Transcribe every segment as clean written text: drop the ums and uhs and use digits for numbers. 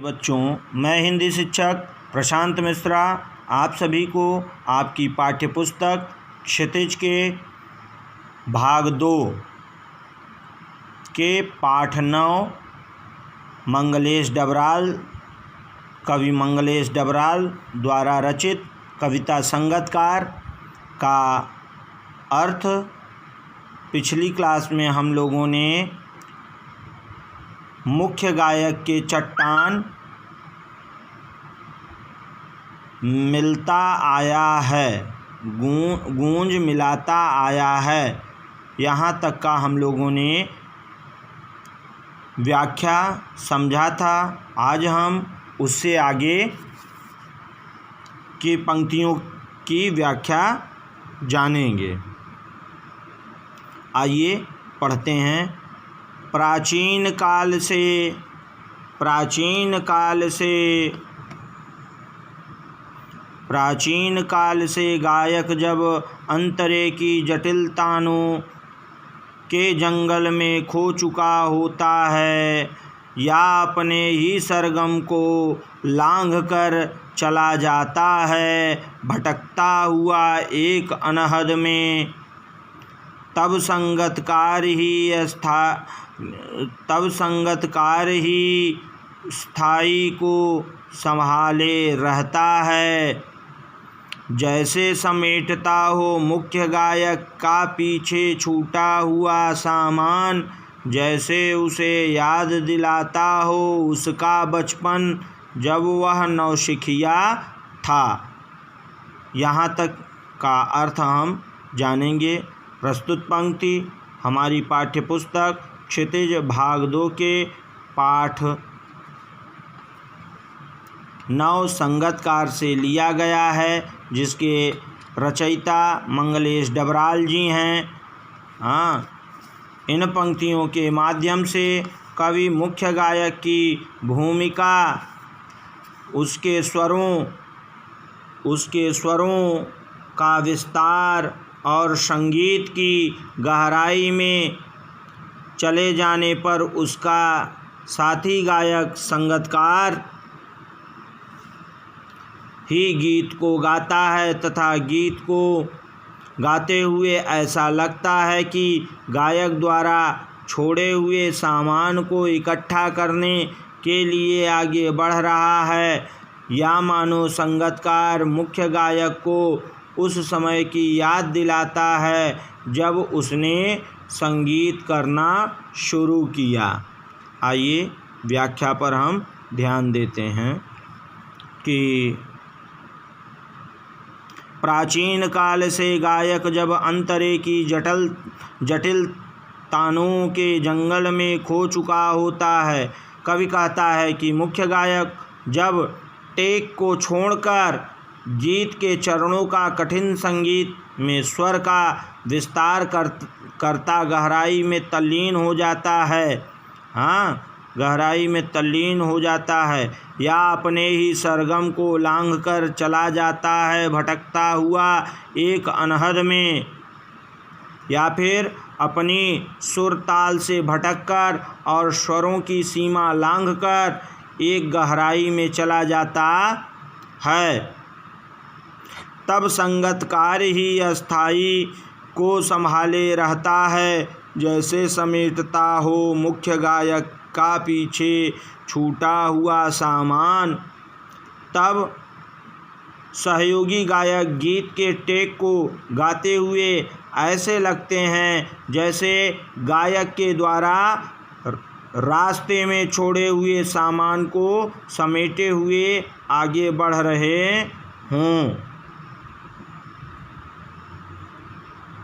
बच्चों, मैं हिंदी शिक्षक प्रशांत मिश्रा आप सभी को आपकी पाठ्यपुस्तक क्षितिज के भाग 2 के पाठ 9 मंगलेश डबराल, कवि मंगलेश डबराल द्वारा रचित कविता संगतकार का अर्थ पिछली क्लास में हम लोगों ने मुख्य गायक के चट्टान मिलता आया है, गूंज मिलाता आया है, यहाँ तक का हम लोगों ने व्याख्या समझा था। आज हम उससे आगे की पंक्तियों की व्याख्या जानेंगे। आइए पढ़ते हैं। प्राचीन काल से गायक जब अंतरे की जटिलताओं के जंगल में खो चुका होता है या अपने ही सरगम को लांघ कर चला जाता है भटकता हुआ एक अनहद में, तब संगतकार ही स्थाई को संभाले रहता है। जैसे समेटता हो मुख्य गायक का पीछे छूटा हुआ सामान, जैसे उसे याद दिलाता हो उसका बचपन जब वह नौसिखिया था। यहाँ तक का अर्थ हम जानेंगे। प्रस्तुत पंक्ति हमारी पाठ्यपुस्तक क्षितिज भाग 2 के पाठ 9 संगतकार से लिया गया है, जिसके रचयिता मंगलेश डबराल जी हैं। इन पंक्तियों के माध्यम से कवि मुख्य गायक की भूमिका, उसके स्वरों का विस्तार और संगीत की गहराई में चले जाने पर उसका साथी गायक संगतकार ही गीत को गाता है तथा गीत को गाते हुए ऐसा लगता है कि गायक द्वारा छोड़े हुए सामान को इकट्ठा करने के लिए आगे बढ़ रहा है, या मानो संगतकार मुख्य गायक को उस समय की याद दिलाता है जब उसने संगीत करना शुरू किया। आइए व्याख्या पर हम ध्यान देते हैं कि प्राचीन काल से गायक जब अंतरे की जटिलताओं के जंगल में खो चुका होता है। कवि कहता है कि मुख्य गायक जब टेक को छोड़कर गीत के चरणों का कठिन संगीत में स्वर का विस्तार करता गहराई में तल्लीन हो जाता है, या अपने ही सरगम को लांघ कर चला जाता है भटकता हुआ एक अनहद में, या फिर अपनी सुर ताल से भटककर और स्वरों की सीमा लांघकर एक गहराई में चला जाता है, तब संगतकार ही अस्थाई को संभाले रहता है। जैसे समेटता हो मुख्य गायक का पीछे छूटा हुआ सामान, तब सहयोगी गायक गीत के टेक को गाते हुए ऐसे लगते हैं जैसे गायक के द्वारा रास्ते में छोड़े हुए सामान को समेटे हुए आगे बढ़ रहे हों।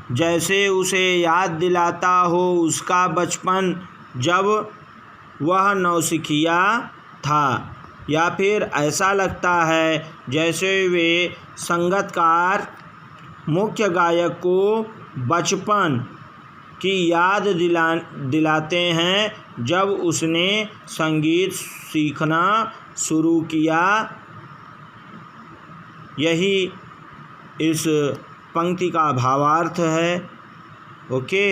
जैसे उसे याद दिलाता हो उसका बचपन जब वह नौसिखिया था, या फिर ऐसा लगता है जैसे वे संगतकार मुख्य गायक को बचपन की याद दिलाते हैं जब उसने संगीत सीखना शुरू किया। यही इस पंक्ति का भावार्थ है। ओके।